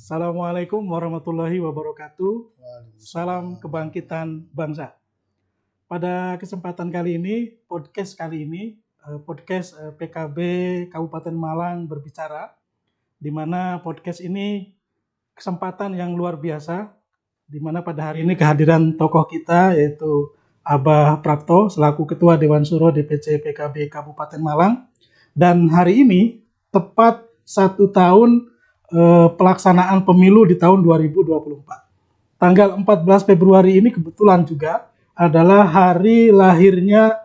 Assalamualaikum warahmatullahi wabarakatuh. Salam kebangkitan bangsa. Pada kesempatan kali ini, podcast PKB Kabupaten Malang berbicara, di mana podcast ini kesempatan yang luar biasa, di mana pada hari ini kehadiran tokoh kita yaitu Abah Prapto selaku Ketua Dewan Suro DPC PKB Kabupaten Malang, dan hari ini tepat 1 tahun pelaksanaan pemilu di tahun 2024. Tanggal 14 Februari ini kebetulan juga adalah hari lahirnya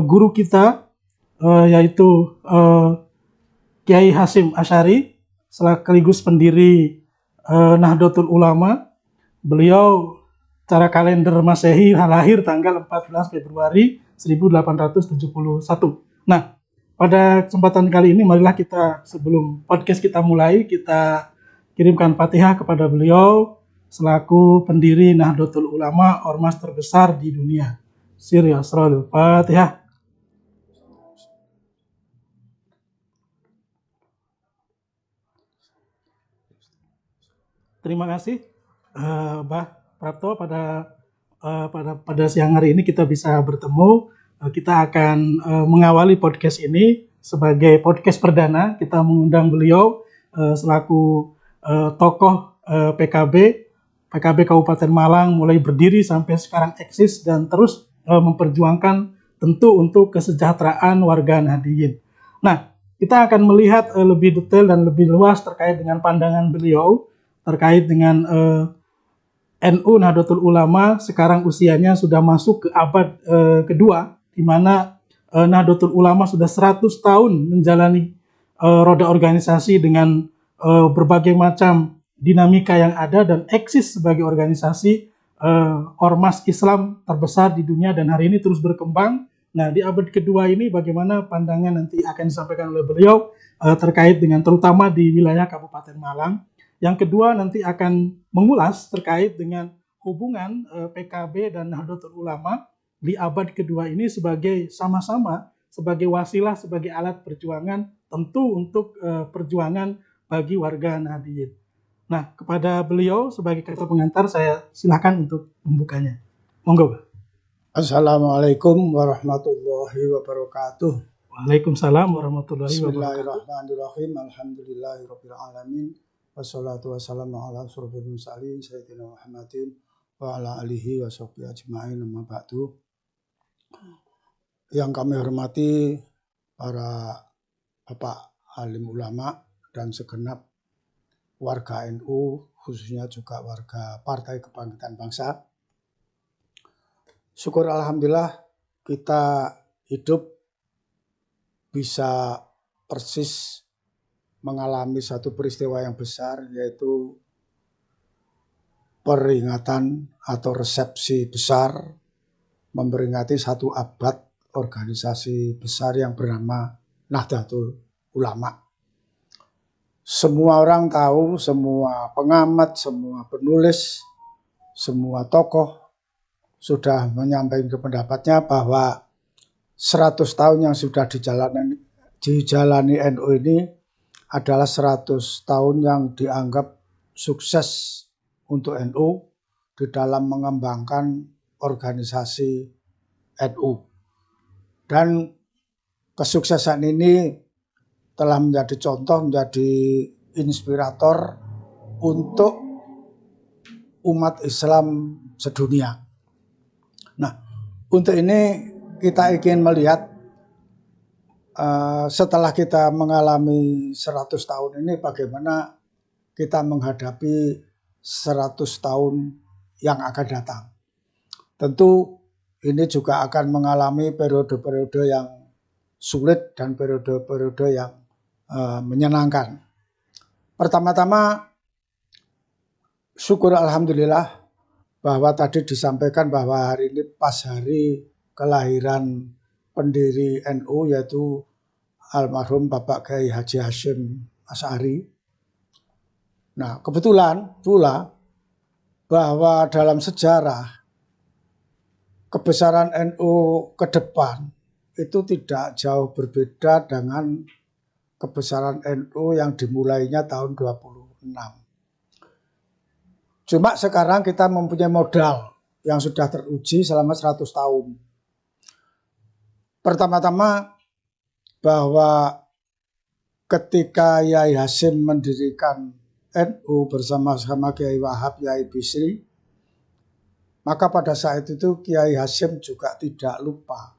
guru kita yaitu Kiai Hasyim Asy'ari sekaligus pendiri Nahdlatul Ulama. Beliau secara kalender Masehi lahir tanggal 14 Februari 1871. Nah, pada kesempatan kali ini marilah kita sebelum podcast kita mulai, kita kirimkan Fatihah kepada beliau selaku pendiri Nahdlatul Ulama, ormas terbesar di dunia. Sirri Asrarul Fatihah. Terima kasih Mbah Prapto, pada siang hari ini kita bisa bertemu. Kita akan mengawali podcast ini sebagai podcast perdana. Kita mengundang beliau selaku tokoh PKB Kabupaten Malang mulai berdiri sampai sekarang eksis dan terus memperjuangkan tentu untuk kesejahteraan warga Nahdliyin. Nah, kita akan melihat lebih detail dan lebih luas terkait dengan pandangan beliau terkait dengan NU Nahdlatul Ulama sekarang usianya sudah masuk ke abad kedua, di mana Nahdlatul Ulama sudah 100 tahun menjalani roda organisasi dengan berbagai macam dinamika yang ada dan eksis sebagai organisasi ormas Islam terbesar di dunia dan hari ini terus berkembang. Nah, di abad kedua ini bagaimana pandangan nanti akan disampaikan oleh beliau terkait dengan terutama di wilayah Kabupaten Malang. Yang kedua nanti akan mengulas terkait dengan hubungan PKB dan Nahdlatul Ulama di abad kedua ini sebagai sama-sama sebagai wasilah, sebagai alat perjuangan tentu untuk perjuangan bagi warga Nahdliyin. Nah, kepada beliau sebagai kata pengantar saya silakan untuk membukanya. Monggo, Pak. Assalamualaikum warahmatullahi wabarakatuh. Waalaikumsalam warahmatullahi wabarakatuh. Bismillahirrahmanirrahim. Alhamdulillahirabbil alamin. Wassalatu wassalamu ala asyrofil mursalin sayyidina Muhammadin wa ala alihi wa sahbihi ajmain, amma ba'du. Yang kami hormati para Bapak alim ulama dan segenap warga NU, khususnya juga warga Partai Kebangkitan Bangsa. Syukur alhamdulillah kita hidup bisa persis mengalami satu peristiwa yang besar, yaitu peringatan atau resepsi besar memperingati 1 abad organisasi besar yang bernama Nahdlatul Ulama. Semua orang tahu, semua pengamat, semua penulis, semua tokoh sudah menyampaikan pendapatnya bahwa 100 tahun yang sudah dijalani NU ini adalah 100 tahun yang dianggap sukses untuk NU di dalam mengembangkan organisasi NU. Dan kesuksesan ini telah menjadi contoh, menjadi inspirator untuk umat Islam sedunia. Nah, untuk ini kita ingin melihat setelah kita mengalami 100 tahun ini bagaimana kita menghadapi 100 tahun yang akan datang. Tentu ini juga akan mengalami periode-periode yang sulit dan periode-periode yang menyenangkan. Pertama-tama syukur alhamdulillah bahwa tadi disampaikan bahwa hari ini pas hari kelahiran pendiri NU yaitu almarhum Bapak Kiai Haji Hasyim Asy'ari. Nah, kebetulan pula bahwa dalam sejarah kebesaran NU ke depan itu tidak jauh berbeda dengan kebesaran NU yang dimulainya tahun 26. Cuma sekarang kita mempunyai modal yang sudah teruji selama 100 tahun. Pertama-tama bahwa ketika Yai Hasyim mendirikan NU bersama-sama Kiai Wahab, Yai Bisri, maka pada saat itu Kiai Hasyim juga tidak lupa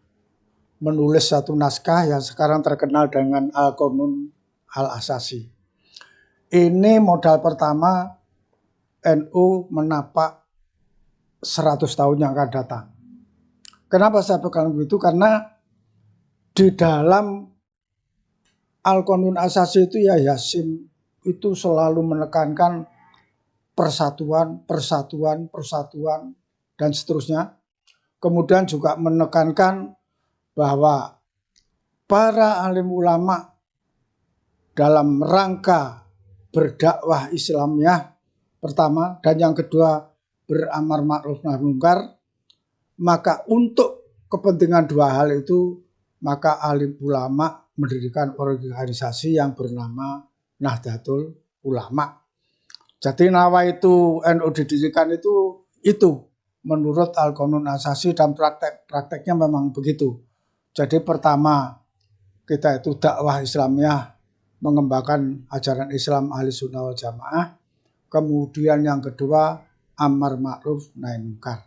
menulis satu naskah yang sekarang terkenal dengan Al-Qanun Al-Asasi. Ini modal pertama NU menapak 100 tahun yang akan datang. Kenapa saya bilang begitu? Karena di dalam Al-Qanun Asasi itu Yai Hasyim itu selalu menekankan persatuan, persatuan, persatuan, dan seterusnya. Kemudian juga menekankan bahwa para alim ulama dalam rangka berdakwah Islamiyah pertama, dan yang kedua beramar ma'ruf nahi munkar, maka untuk kepentingan dua hal itu maka alim ulama mendirikan organisasi yang bernama Nahdlatul Ulama. Jadi nawaitu NU didirikan itu menurut Al-Qanun Asasi, dan prakteknya memang begitu. Jadi pertama kita itu dakwah Islamiyah, mengembangkan ajaran Islam Ahli Sunnah wal Jamaah. Kemudian yang kedua amar ma'ruf nahi munkar.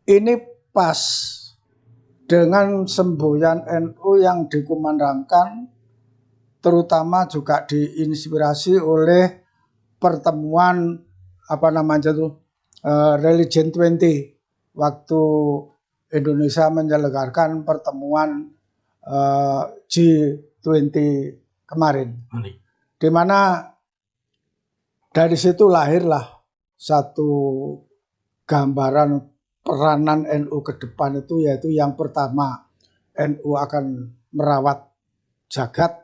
Ini pas dengan semboyan NU yang dikumandangkan, terutama juga diinspirasi oleh pertemuan Religion 20 waktu Indonesia menyelenggarakan pertemuan G20 kemarin, di mana dari situ lahirlah satu gambaran peranan NU ke depan itu, yaitu yang pertama NU akan merawat jagat,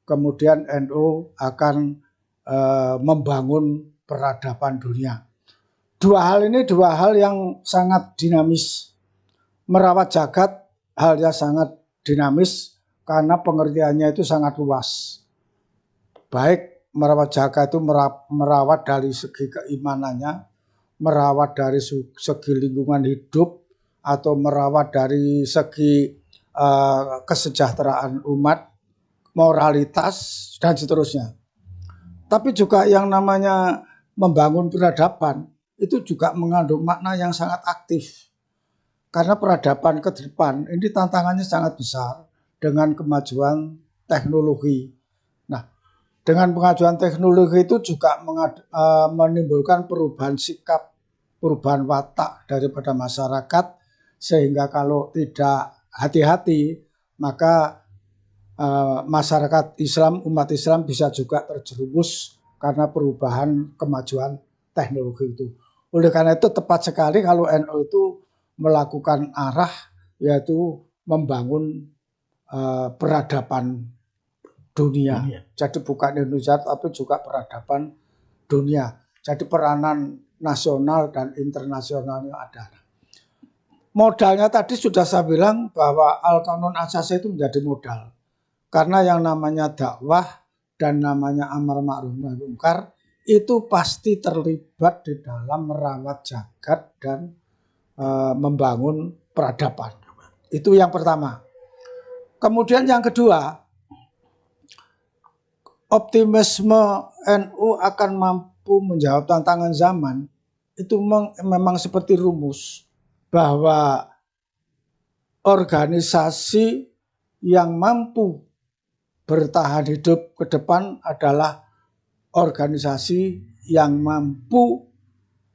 kemudian NU akan membangun peradaban dunia. Dua hal ini dua hal yang sangat dinamis. Merawat jagat halnya sangat dinamis karena pengertiannya itu sangat luas. Baik merawat jagat itu merawat dari segi keimanannya, merawat dari segi lingkungan hidup, atau merawat dari segi kesejahteraan umat, moralitas, dan seterusnya. Tapi juga yang namanya membangun peradaban itu juga mengandung makna yang sangat aktif. Karena peradaban ke depan ini tantangannya sangat besar dengan kemajuan teknologi. Nah, dengan kemajuan teknologi itu juga menimbulkan perubahan sikap, perubahan watak daripada masyarakat, sehingga kalau tidak hati-hati maka masyarakat Islam, umat Islam bisa juga terjerumus karena perubahan kemajuan teknologi itu. Oleh karena itu tepat sekali kalau NU itu melakukan arah, yaitu membangun peradaban dunia. Jadi bukan Indonesia tapi juga peradaban dunia. Jadi peranan nasional dan internasionalnya ada. Modalnya tadi sudah saya bilang bahwa Al-Qanun Asasi itu menjadi modal. Karena yang namanya dakwah dan namanya amar ma'ruf nahi munkar itu pasti terlibat di dalam merawat jagat dan membangun peradaban. Itu yang pertama. Kemudian yang kedua, optimisme NU akan mampu menjawab tantangan zaman itu memang seperti rumus bahwa organisasi yang mampu bertahan hidup ke depan adalah organisasi yang mampu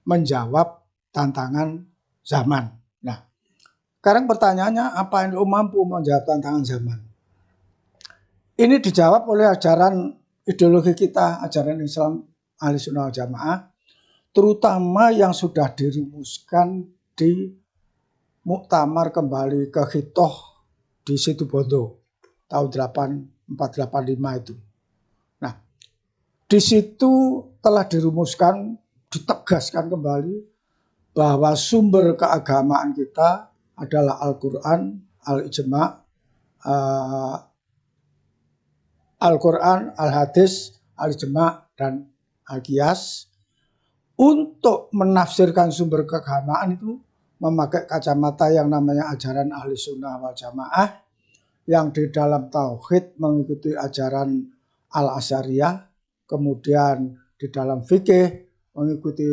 menjawab tantangan zaman. Nah, sekarang pertanyaannya, apa NU mampu menjawab tantangan zaman? Ini dijawab oleh ajaran ideologi kita, ajaran Islam Ahli Sunnah wal Jamaah, terutama yang sudah dirumuskan di Muktamar kembali ke Khitoh di Situbondo tahun 1485 itu. Nah, di situ telah dirumuskan, ditegaskan kembali bahwa sumber keagamaan kita adalah Al-Quran, Al-Ijma', Al-Quran, Al-Hadis, Al-Ijma', dan Al-Qiyas. untuk menafsirkan sumber keagamaan itu memakai kacamata yang namanya ajaran ahli sunnah wal jamaah, yang di dalam tauhid mengikuti ajaran al-asyariyah, kemudian di dalam fikih mengikuti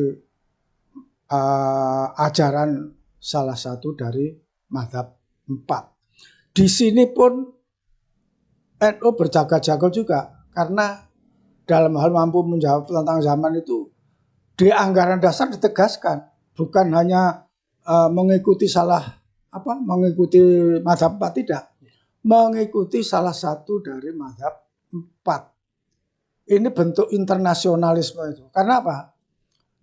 ajaran salah satu dari mazhab 4. Di sini pun NU berjaga-jaga juga, karena dalam hal mampu menjawab tantangan zaman itu di anggaran dasar ditegaskan bukan hanya mengikuti mengikuti mazhab 4, tidak, mengikuti salah satu dari mazhab 4. Ini bentuk internasionalisme itu. Karena apa?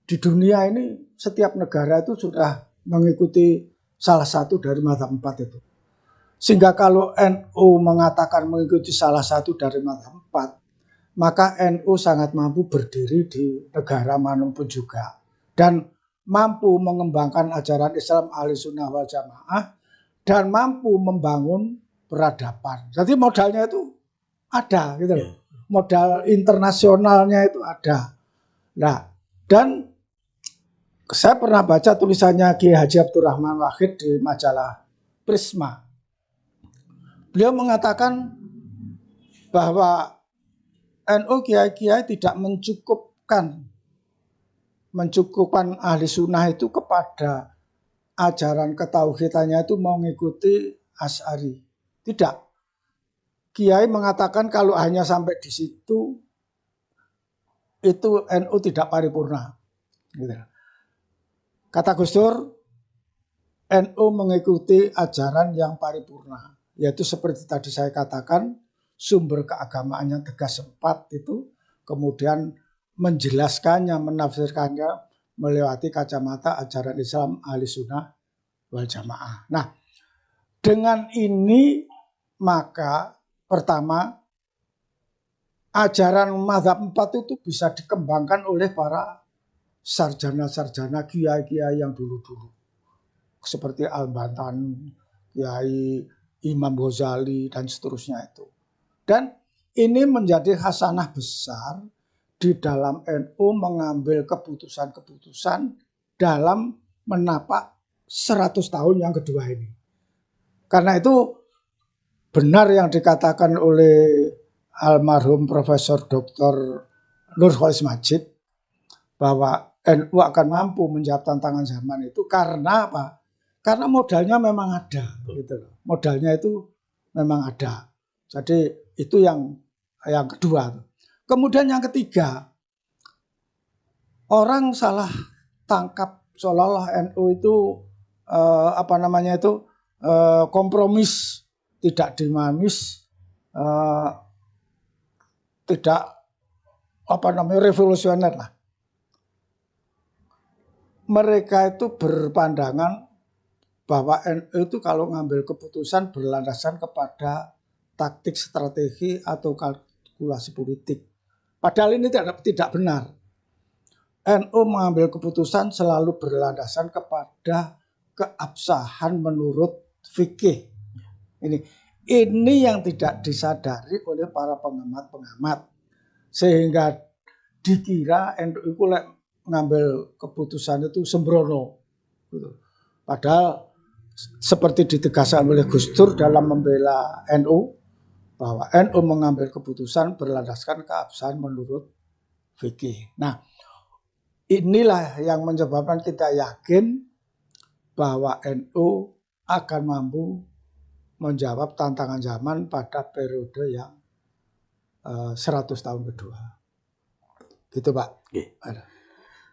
Di dunia ini setiap negara itu sudah mengikuti salah satu dari mazhab 4 itu. Sehingga kalau NU mengatakan mengikuti salah satu dari mazhab 4, maka NU sangat mampu berdiri di negara manapun juga dan mampu mengembangkan ajaran Islam ahli sunnah wal jamaah dan mampu membangun peradaban. Jadi modalnya itu ada gitu loh. Modal internasionalnya itu ada. Nah, dan saya pernah baca tulisannya Kiai Haji Abdurrahman Wahid di majalah Prisma. Beliau mengatakan bahwa NU kiai-kiai tidak mencukupkan ahli sunnah itu kepada ajaran ketauhidannya itu mengikuti Asy'ari. Tidak. Kiai mengatakan kalau hanya sampai di situ itu NU tidak paripurna. Gitu. Kata Gus Dur, NU mengikuti ajaran yang paripurna, yaitu seperti tadi saya katakan, sumber keagamaannya tegas 4 itu, kemudian menjelaskannya, menafsirkannya melewati kacamata ajaran Islam ahli sunnah wal jamaah. Nah, dengan ini maka pertama ajaran mazhab 4 itu bisa dikembangkan oleh para sarjana-sarjana kiai-kiai yang dulu-dulu. Seperti Al-Bantani, Kiai Imam Ghazali dan seterusnya itu. Dan ini menjadi hasanah besar di dalam NU mengambil keputusan-keputusan dalam menapak 100 tahun yang kedua ini. Karena itu benar yang dikatakan oleh almarhum Profesor Dr. Nurholis Majid bahwa NU akan mampu menjawab tantangan zaman itu karena apa? Karena modalnya memang ada, gitu loh. Modalnya itu memang ada. Jadi itu yang kedua. Kemudian yang ketiga, orang salah tangkap seolah-olah NU itu kompromis, tidak dinamis, tidak revolusioner lah. Mereka itu berpandangan bahwa NU itu kalau ngambil keputusan berlandasan kepada taktik, strategi atau kalkulasi politik. Padahal ini tidak benar. NU mengambil keputusan selalu berlandasan kepada keabsahan menurut fikih. Ini yang tidak disadari oleh para pengamat-pengamat, sehingga dikira NU itu ngambil keputusan itu sembrono. Padahal seperti ditegaskan oleh Gus Dur dalam membela NU, bahwa NU mengambil keputusan berlandaskan keabsahan menurut fikih. Nah, inilah yang menyebabkan kita yakin bahwa NU akan mampu menjawab tantangan zaman pada periode yang 100 tahun kedua. Gitu, Pak.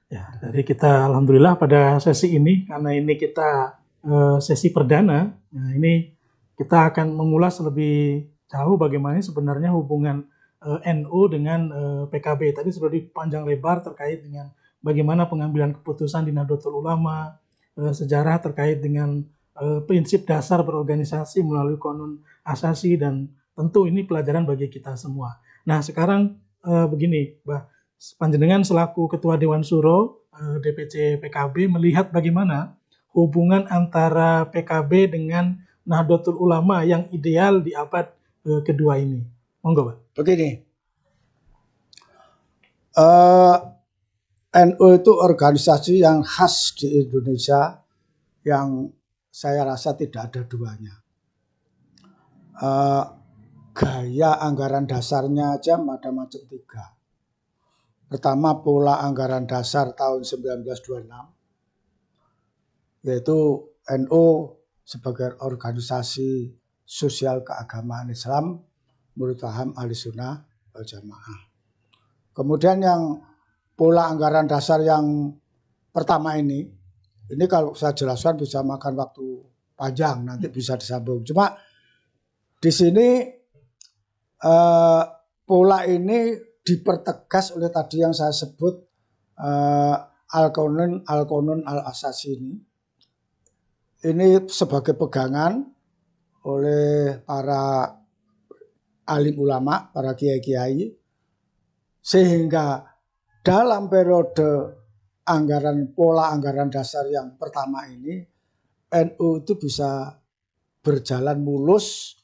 Ya, jadi kita alhamdulillah pada sesi ini, karena ini kita sesi perdana, nah ini kita akan mengulas lebih jauh bagaimana sebenarnya hubungan NU dengan PKB. Tadi sudah dipanjang lebar terkait dengan bagaimana pengambilan keputusan di Nahdlatul Ulama, sejarah terkait dengan prinsip dasar berorganisasi melalui Qanun Asasi, dan tentu ini pelajaran bagi kita semua. Nah, sekarang begini, Mbah, panjenengan selaku Ketua Dewan Suro DPC PKB melihat bagaimana hubungan antara PKB dengan Nahdlatul Ulama yang ideal di abad kedua ini. Monggo, Pak. Begini, NU itu organisasi yang khas di Indonesia yang saya rasa tidak ada duanya. Gaya anggaran dasarnya aja ada macam tiga. Pertama, pola anggaran dasar tahun 1926, yaitu NU sebagai organisasi sosial keagamaan Islam menurut paham Ahlussunnah wal Jamaah. Kemudian yang pola anggaran dasar yang pertama ini kalau saya jelaskan bisa makan waktu panjang, nanti bisa disambung. Cuma di sini pola ini dipertegas oleh tadi yang saya sebut Al-Qanun Al-Asasi ini. Ini sebagai pegangan oleh para alim ulama, para kiai-kiai, sehingga dalam periode pola anggaran dasar yang pertama ini, NU itu bisa berjalan mulus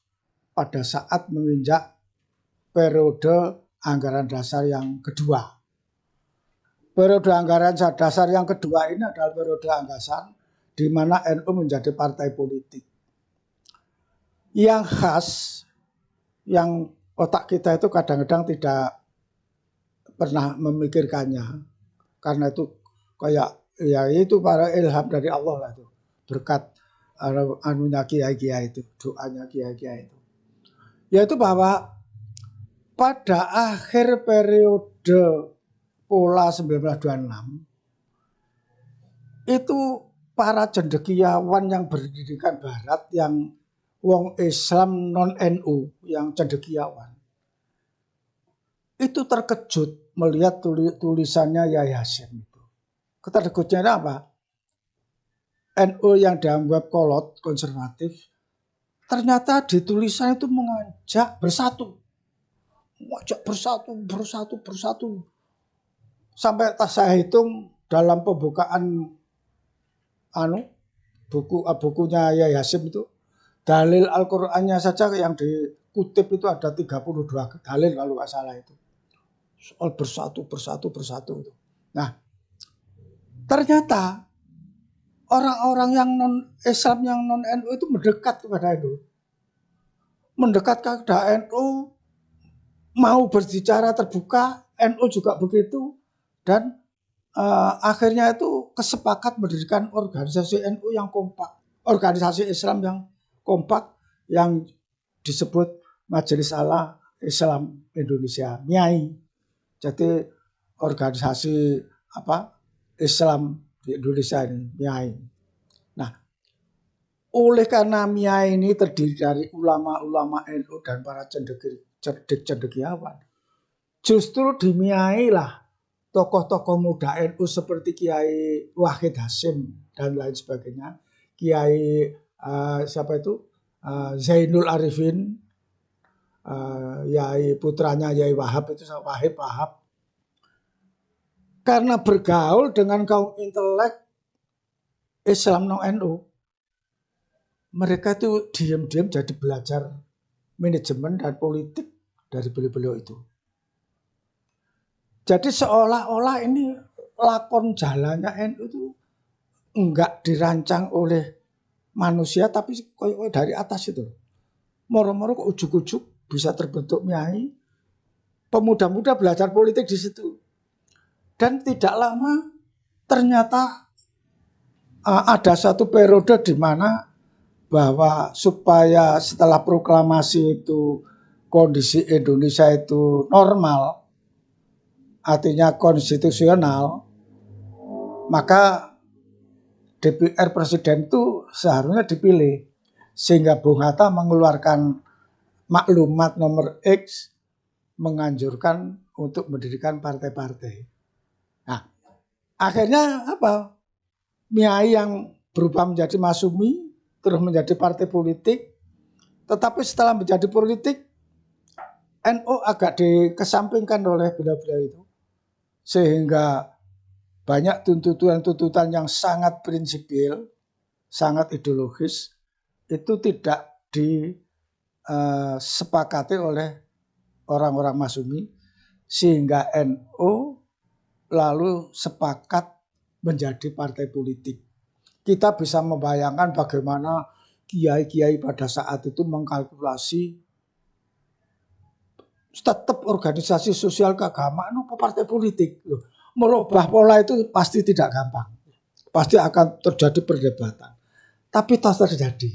pada saat menginjak periode anggaran dasar yang kedua. Periode anggaran dasar yang kedua ini adalah periode anggasan di mana NU menjadi partai politik. Yang khas, yang otak kita itu kadang-kadang tidak pernah memikirkannya, karena itu kayak ya itu para ilham dari Allah lah itu, berkat anunya kiai-kiai itu, doanya kiai-kiai itu, yaitu bahwa pada akhir periode pola 1926 itu para cendekiawan yang berpendidikan barat, yang wong Islam non NU, yang cendekiawan, itu terkejut melihat tulisannya Yai Hasyim itu. Keterkejutnya apa? NU yang dianggap kolot, konservatif, ternyata di tulisan itu mengajak bersatu. Mengajak bersatu. Sampai saya hitung dalam pembukaan bukunya Yai Hasyim itu, dalil Al-Qur'annya saja yang dikutip itu ada 32 dalil kalau nggak salah itu. Soal bersatu. Nah, ternyata orang-orang yang non-Islam, yang non-NU itu mendekat kepada NU. Mendekat kepada NU, mau berbicara terbuka, NU juga begitu. Dan akhirnya itu kesepakat mendirikan organisasi NU yang kompak. Organisasi Islam yang kompak yang disebut Majelis Ala Islam Indonesia, MIAI. Jadi organisasi Islam di Indonesia ini, MIAI. Nah, oleh karena MIAI ini terdiri dari ulama-ulama NU dan para cendekiawan, justru di MIAI lah tokoh-tokoh muda NU seperti Kiai Wahid Hasyim dan lain sebagainya, Kiai Zainul Arifin, Yai putranya Yai Wahab itu Wahab, karena bergaul dengan kaum intelek Islam non NU, mereka itu diam-diam jadi belajar manajemen dan politik dari beliau-beliau itu. Jadi seolah-olah ini lakon jalannya NU itu enggak dirancang oleh manusia, tapi dari atas itu. Moro-moro kok ujuk-ujuk bisa terbentuk MIAI. Pemuda-muda belajar politik di situ. Dan tidak lama ternyata ada satu periode di mana bahwa supaya setelah proklamasi itu kondisi Indonesia itu normal, artinya konstitusional, maka DPR presiden itu seharusnya dipilih. Sehingga Bung Hatta mengeluarkan maklumat nomor X menganjurkan untuk mendirikan partai-partai. Nah, akhirnya apa? MIAI yang berubah menjadi Masumi, terus menjadi partai politik. Tetapi setelah menjadi politik, NU agak dikesampingkan oleh beliau-beliau itu. Sehingga banyak tuntutan-tuntutan yang sangat prinsipil, sangat ideologis, itu tidak disepakati oleh orang-orang Masumi, sehingga NU lalu sepakat menjadi partai politik. Kita bisa membayangkan bagaimana kiai-kiai pada saat itu mengkalkulasi tetap organisasi sosial keagamaan apa partai politik. Loh, merubah pola itu pasti tidak gampang. Pasti akan terjadi perdebatan. Tapi tak terjadi.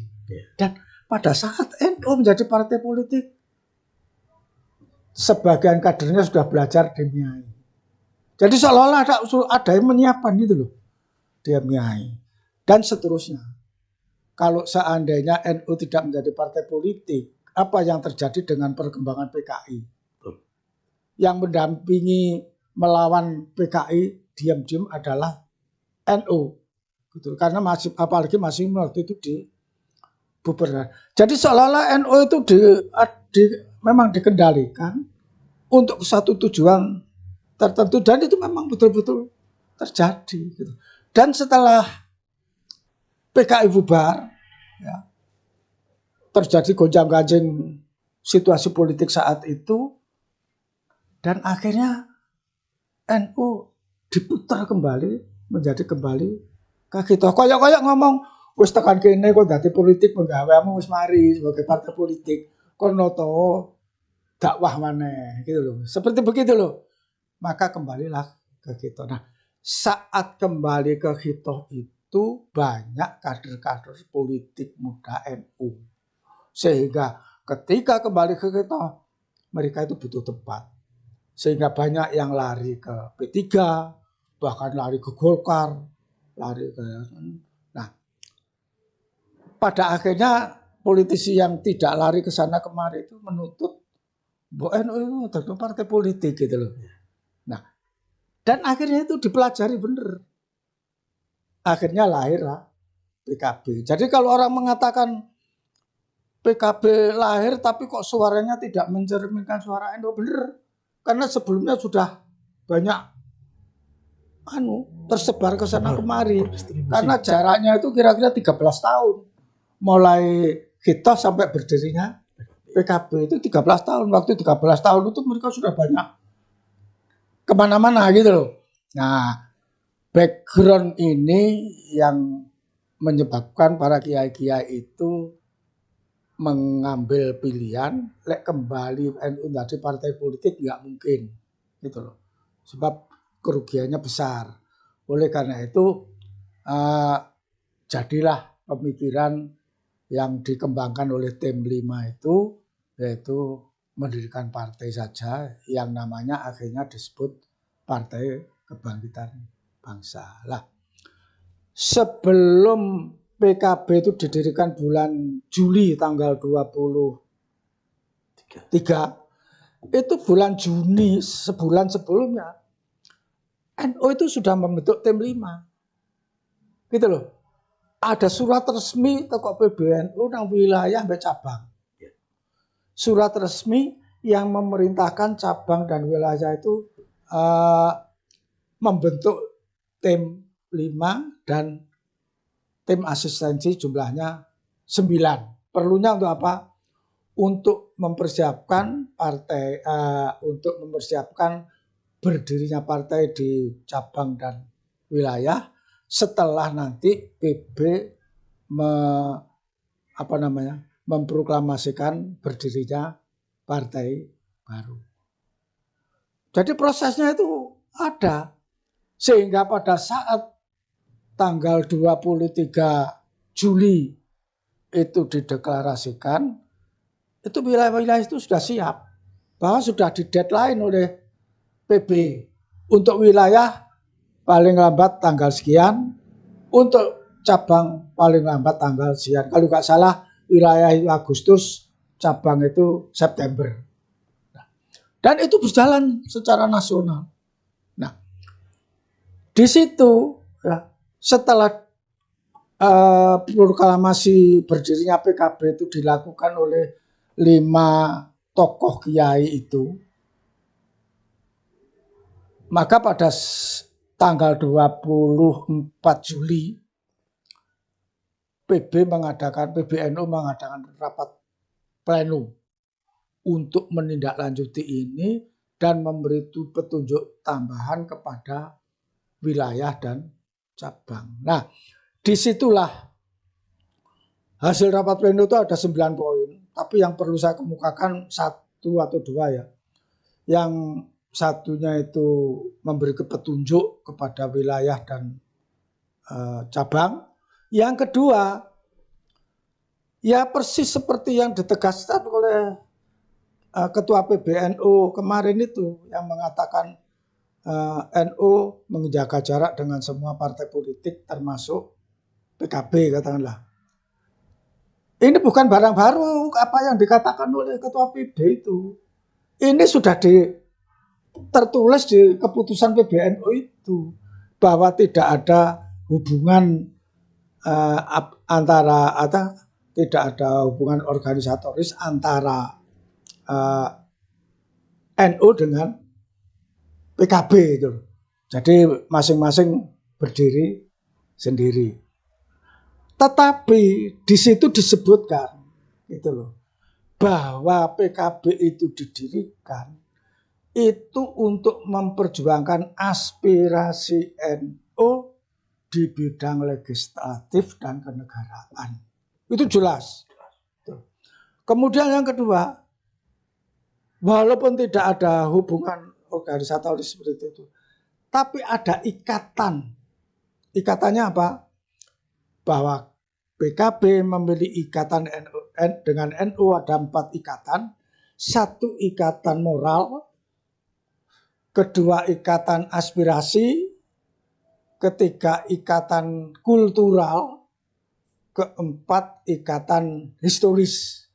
Dan pada saat NU menjadi partai politik, sebagian kadernya sudah belajar demiai. Jadi seolah-olah ada yang menyiapkan gitu loh. Demiai. Dan seterusnya. Kalau seandainya NU tidak menjadi partai politik, apa yang terjadi dengan perkembangan PKI? Yang mendampingi melawan PKI diam-diam adalah NU. Gitu. Karena apalagi masih waktu itu dibubarkan. Jadi seolah-olah NU itu memang dikendalikan untuk satu tujuan tertentu dan itu memang betul-betul terjadi. Gitu. Dan setelah PKI bubar, ya, terjadi gonjang-ganjing situasi politik saat itu, dan akhirnya NU diputar kembali menjadi kembali ke kita. Kayak ngomong, wis tekan kene kok dadi politik penggaweamu wis mari sebagai partai politik. Kono to dakwah maneh gitu loh. Seperti begitu loh. Maka kembalilah ke kita. Nah, saat kembali ke kita itu banyak kader-kader politik muda NU. Sehingga ketika kembali ke kita, mereka itu butuh tempat. Sehingga banyak yang lari ke P3, bahkan lari ke Golkar, lari ke... Nah, pada akhirnya politisi yang tidak lari ke sana kemari itu menuntut bahwa NU itu partai politik gitu loh. Nah, dan akhirnya itu dipelajari bener. Akhirnya lahirlah PKB. Jadi kalau orang mengatakan PKB lahir tapi kok suaranya tidak mencerminkan suara NU, bener. Karena sebelumnya sudah banyak tersebar ke sana kemari. Karena jaraknya itu kira-kira 13 tahun. Mulai kita sampai berdirinya PKB itu 13 tahun. Waktu 13 tahun itu mereka sudah banyak kemana-mana gitu loh. Nah, background ini yang menyebabkan para kiai-kiai itu mengambil pilihan lek kembali NU dari partai politik nggak mungkin gitu loh. Sebab kerugiannya besar. Oleh karena itu jadilah pemikiran yang dikembangkan oleh tim 5 itu, yaitu mendirikan partai saja yang namanya akhirnya disebut Partai Kebangkitan Bangsa. Lah, sebelum PKB itu didirikan bulan Juli tanggal 23, itu bulan Juni sebulan sebelumnya NU itu sudah membentuk tim 5. Gitu loh. Ada surat resmi toko PBNU nang wilayah sampai cabang. Surat resmi yang memerintahkan cabang dan wilayah itu membentuk tim 5 dan tim asistensi jumlahnya 9. Perlunya untuk apa? Untuk mempersiapkan partai, untuk mempersiapkan berdirinya partai di cabang dan wilayah setelah nanti PB memproklamasikan berdirinya partai baru. Jadi prosesnya itu ada. Sehingga pada saat tanggal 23 Juli itu dideklarasikan, itu wilayah-wilayah itu sudah siap. Bahwa sudah di deadline oleh PB untuk wilayah paling lambat tanggal sekian, untuk cabang paling lambat tanggal sekian. Kalau nggak salah wilayah itu Agustus, cabang itu September. Dan itu berjalan secara nasional. Nah, di situ ya, setelah proklamasi berdirinya PKB itu dilakukan oleh 5 tokoh kiai itu, maka pada tanggal 24 Juli PBNU mengadakan rapat pleno untuk menindaklanjuti ini dan memberi petunjuk tambahan kepada wilayah dan cabang. Nah, disitulah hasil rapat pleno itu ada 9 poin, tapi yang perlu saya kemukakan 1 atau 2 ya. Yang satunya itu memberi petunjuk kepada wilayah dan cabang. Yang kedua, ya persis seperti yang ditegaskan oleh Ketua PBNU kemarin itu, yang mengatakan NU menjaga jarak dengan semua partai politik termasuk PKB katakanlah. Ini bukan barang baru apa yang dikatakan oleh Ketua PB itu. Ini sudah tertulis di keputusan PBNU itu bahwa tidak ada hubungan tidak ada hubungan organisatoris antara NU dengan PKB itu. Jadi masing-masing berdiri sendiri. Tetapi di situ disebutkan gitu loh, bahwa PKB itu didirikan itu untuk memperjuangkan aspirasi NU di bidang legislatif dan kenegaraan. Itu jelas. Kemudian yang kedua, walaupun tidak ada hubungan organisatoris seperti itu, tapi ada ikatan. Ikatannya apa? Bahwa PKB memiliki ikatan dengan NU ada 4 ikatan. 1 ikatan moral, kedua ikatan aspirasi, ketiga ikatan kultural, keempat ikatan historis.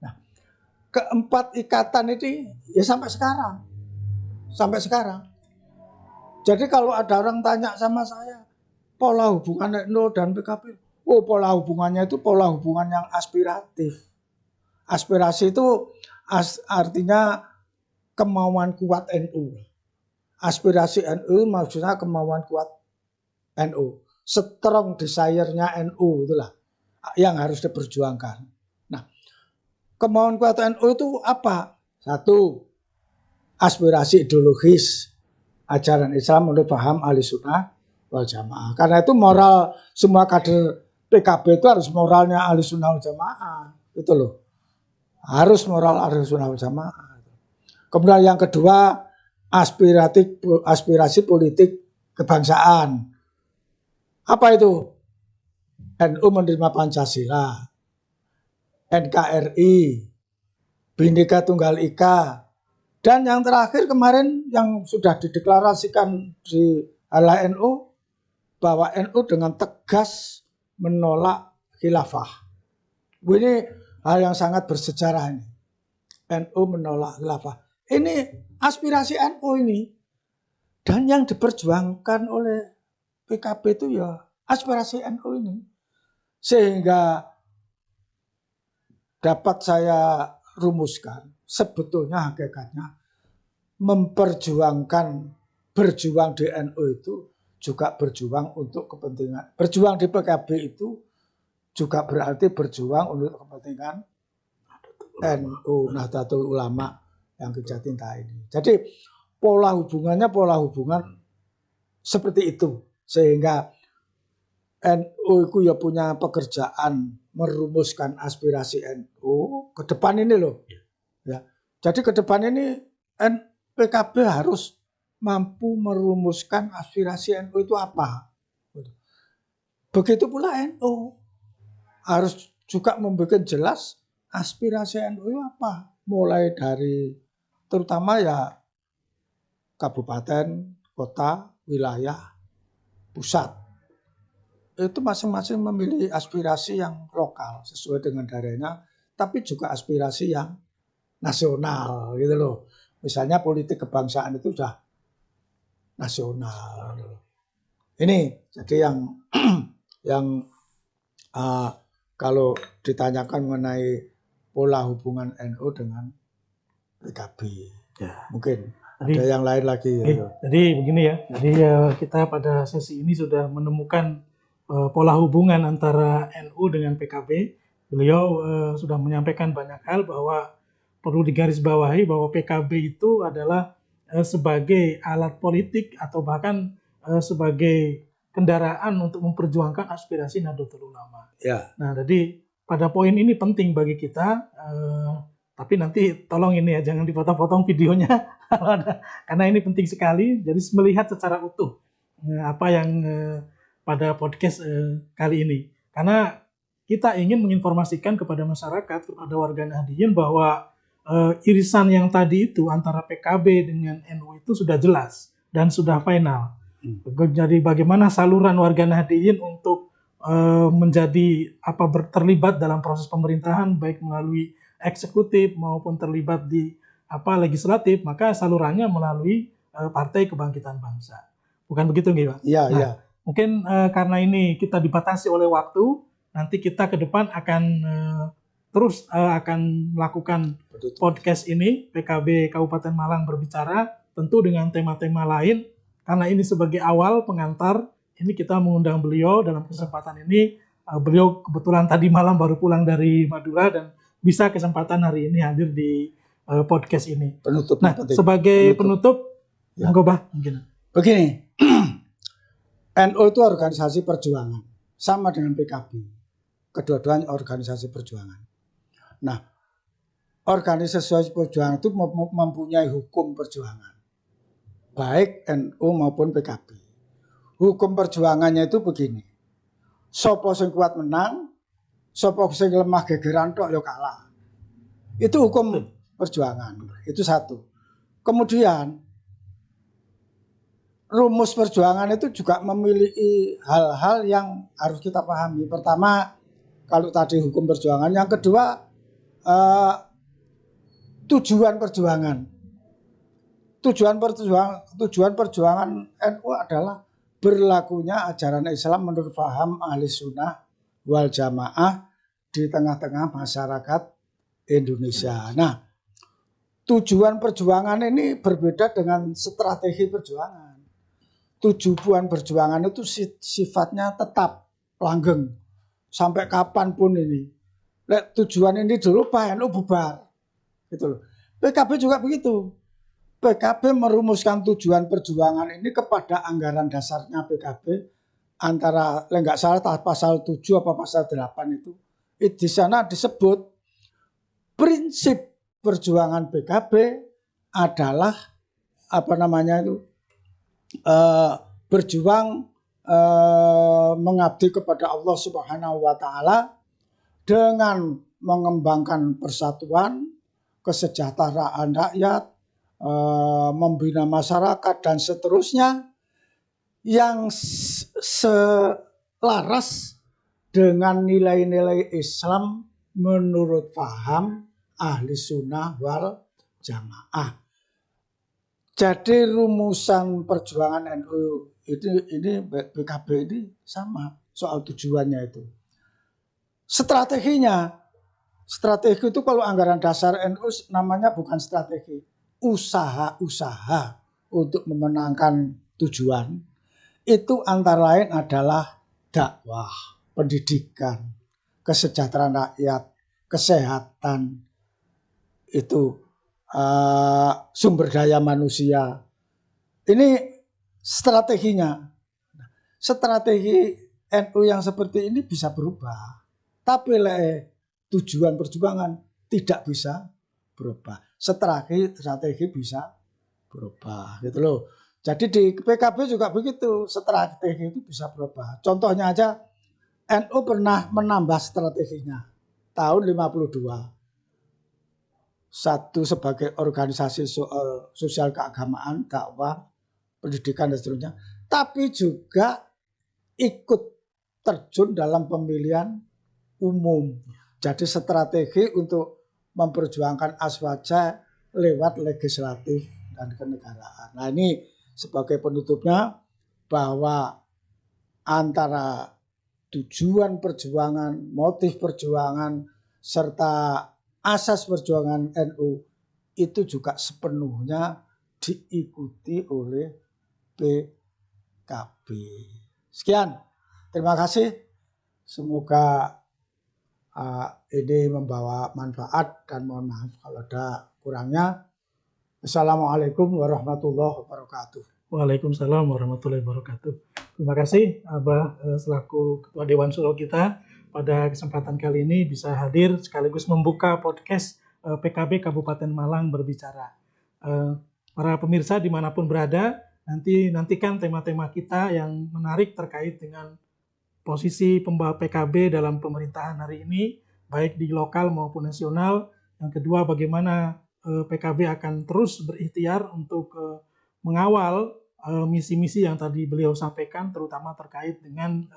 Nah, keempat ikatan ini ya sampai sekarang. Jadi kalau ada orang tanya sama saya, pola hubungan NU dan PKB, pola hubungannya itu pola hubungan yang aspiratif. Aspirasi itu artinya kemauan kuat NU. Aspirasi NU maksudnya kemauan kuat NU. Strong desire-nya NU itulah yang harus diperjuangkan. Nah, kemauan kuat NU itu apa? 1, aspirasi ideologis, ajaran Islam menurut paham Ahlussunnah wal Jamaah. Karena itu moral semua kader PKB itu harus moralnya Ahlussunnah wal Jamaah. Itu loh. Harus moral Ahlussunnah wal Jamaah. Kemudian yang kedua, aspirasi politik kebangsaan. Apa itu? NU menerima Pancasila, NKRI, Bhinneka Tunggal Ika, dan yang terakhir kemarin yang sudah dideklarasikan di Hala NU, bahwa NU dengan tegas menolak khilafah. Ini hal yang sangat bersejarah ini. NU menolak khilafah. Ini aspirasi NU ini. Dan yang diperjuangkan oleh PKB itu ya aspirasi NU ini. Sehingga dapat saya rumuskan, sebetulnya hakikatnya berjuang di NU itu juga berjuang untuk kepentingan. Berjuang di PKB itu juga berarti berjuang untuk kepentingan NU Nahdlatul Ulama yang Jatinta ini. Jadi pola hubungan seperti itu, sehingga NU itu ya punya pekerjaan merumuskan aspirasi NU ke depan ini loh. Ya. Jadi ke depan ini PKB harus mampu merumuskan aspirasi NU itu apa. Begitu pula NU harus juga membuat jelas aspirasi NU itu apa. Mulai dari terutama ya kabupaten, kota, wilayah, pusat. Itu masing-masing memilih aspirasi yang lokal sesuai dengan daerahnya, tapi juga aspirasi yang nasional gitu loh. Misalnya politik kebangsaan itu sudah nasional. Ini jadi yang kalau ditanyakan mengenai pola hubungan NU dengan PKB, ya, mungkin ada yang lain lagi. Jadi begini ya. Jadi kita pada sesi ini sudah menemukan pola hubungan antara NU dengan PKB. Beliau sudah menyampaikan banyak hal bahwa perlu digarisbawahi bahwa PKB itu adalah sebagai alat politik atau bahkan sebagai kendaraan untuk memperjuangkan aspirasi Nahdlatul Ulama. Ya. Nah, jadi pada poin ini penting bagi kita, tapi nanti tolong ini ya jangan dipotong-potong videonya karena ini penting sekali. Jadi melihat secara utuh apa yang pada podcast kali ini. Karena kita ingin menginformasikan kepada masyarakat, kepada warga Nahdliyin bahwa irisan yang tadi itu antara PKB dengan NU itu sudah jelas dan sudah final. Jadi bagaimana saluran warga Nahdliyin untuk menjadi terlibat dalam proses pemerintahan baik melalui eksekutif maupun terlibat di legislatif, maka salurannya melalui Partai Kebangkitan Bangsa. Bukan begitu nggih, Pak? Iya, nah, iya. Mungkin karena ini kita dibatasi oleh waktu, nanti kita ke depan akan terus akan melakukan podcast ini PKB Kabupaten Malang berbicara, tentu dengan tema-tema lain. Karena ini sebagai awal pengantar, ini kita mengundang beliau dalam kesempatan ini. Beliau kebetulan tadi malam baru pulang dari Madura dan bisa kesempatan hari ini hadir di podcast ini. Nah, sebagai penutup, ya. mungkin. Begini, NU itu organisasi perjuangan, sama dengan PKB. Kedua-duanya organisasi perjuangan. Nah, organisasi perjuangan itu mempunyai hukum perjuangan, baik NU maupun PKB. Hukum perjuangannya itu begini, sopo sing kuat menang, sopo sing lemah gegeran tok yo kalah. Itu hukum perjuangan, itu satu. Kemudian rumus perjuangan itu juga memiliki hal-hal yang harus kita pahami. Pertama, kalau tadi hukum perjuangan, yang kedua tujuan perjuangan. Tujuan perjuangan NU adalah berlakunya ajaran Islam menurut paham ahli sunnah wal jamaah di tengah-tengah masyarakat Indonesia. Nah, tujuan perjuangan ini berbeda dengan strategi perjuangan. Tujuan perjuangan itu sifatnya tetap langgeng sampai kapanpun ini. Tujuan ini dirubah, NU bubar, gitu loh. PKB juga begitu. PKB merumuskan tujuan perjuangan ini kepada anggaran dasarnya PKB antara enggak salah pasal 7 apa pasal 8 itu. Di sana disebut prinsip perjuangan PKB adalah berjuang mengabdi kepada Allah Subhanahu wa taala dengan mengembangkan persatuan, kesejahteraan rakyat, membina masyarakat dan seterusnya yang selaras dengan nilai-nilai Islam menurut paham ahli sunnah wal jamaah. Jadi rumusan perjuangan NU ini PKB ini sama soal tujuannya itu. Strategi itu kalau anggaran dasar NU namanya bukan strategi, usaha-usaha untuk memenangkan tujuan. Itu antara lain adalah dakwah, pendidikan, kesejahteraan rakyat, kesehatan, itu sumber daya manusia. Ini strateginya. Strategi NU yang seperti ini bisa berubah. Tapi tujuan perjuangan tidak bisa berubah. Strategi bisa berubah, gitu loh. Jadi di PKB juga begitu, strategi itu bisa berubah. Contohnya aja NU pernah menambah strateginya tahun 52. Satu sebagai organisasi sosial keagamaan, dakwah, pendidikan dan seterusnya, tapi juga ikut terjun dalam pemilihan umum. Jadi strategi untuk memperjuangkan aswaja lewat legislatif dan kenegaraan. Nah, ini sebagai penutupnya bahwa antara tujuan perjuangan, motif perjuangan, serta asas perjuangan NU itu juga sepenuhnya diikuti oleh PKB. Sekian, terima kasih. Semoga ini membawa manfaat dan mohon maaf kalau ada kurangnya. Assalamualaikum warahmatullahi wabarakatuh. Waalaikumsalam warahmatullahi wabarakatuh. Terima kasih Abah selaku Ketua Dewan Suro kita pada kesempatan kali ini bisa hadir sekaligus membuka podcast PKB Kabupaten Malang berbicara. Para pemirsa dimanapun berada, nantikan tema-tema kita yang menarik terkait dengan posisi pembawa PKB dalam pemerintahan hari ini, baik di lokal maupun nasional. Yang kedua, bagaimana PKB akan terus berikhtiar untuk mengawal misi-misi yang tadi beliau sampaikan, terutama terkait dengan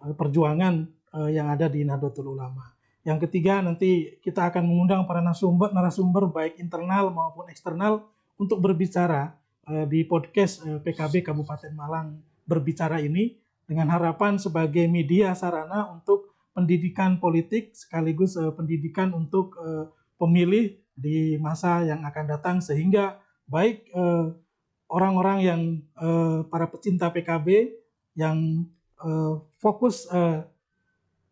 perjuangan yang ada di Nahdlatul Ulama. Yang ketiga, nanti kita akan mengundang para narasumber baik internal maupun eksternal untuk berbicara di podcast PKB Kabupaten Malang berbicara ini, dengan harapan sebagai media sarana untuk pendidikan politik sekaligus pendidikan untuk pemilih di masa yang akan datang, sehingga baik orang-orang yang para pecinta PKB yang fokus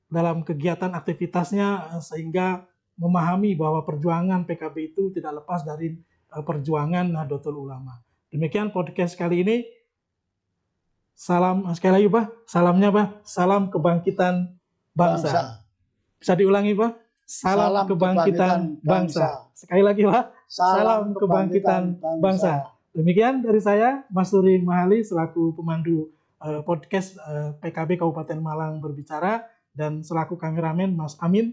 dalam kegiatan aktivitasnya sehingga memahami bahwa perjuangan PKB itu tidak lepas dari perjuangan Nahdlatul Ulama. Demikian podcast kali ini. Salam sekali lagi Pak, salamnya Pak, salam kebangkitan bangsa. Bisa diulangi Pak? Salam kebangkitan bangsa. Sekali lagi Pak, salam kebangkitan bangsa. Demikian dari saya, Mas Surin Mahali selaku pemandu podcast PKB Kabupaten Malang berbicara, dan selaku kameramen Mas Amin.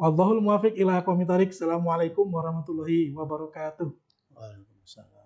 Wallahul muwaffiq ila aqwamit thoriq. Assalamualaikum warahmatullahi wabarakatuh. Waalaikumsalam.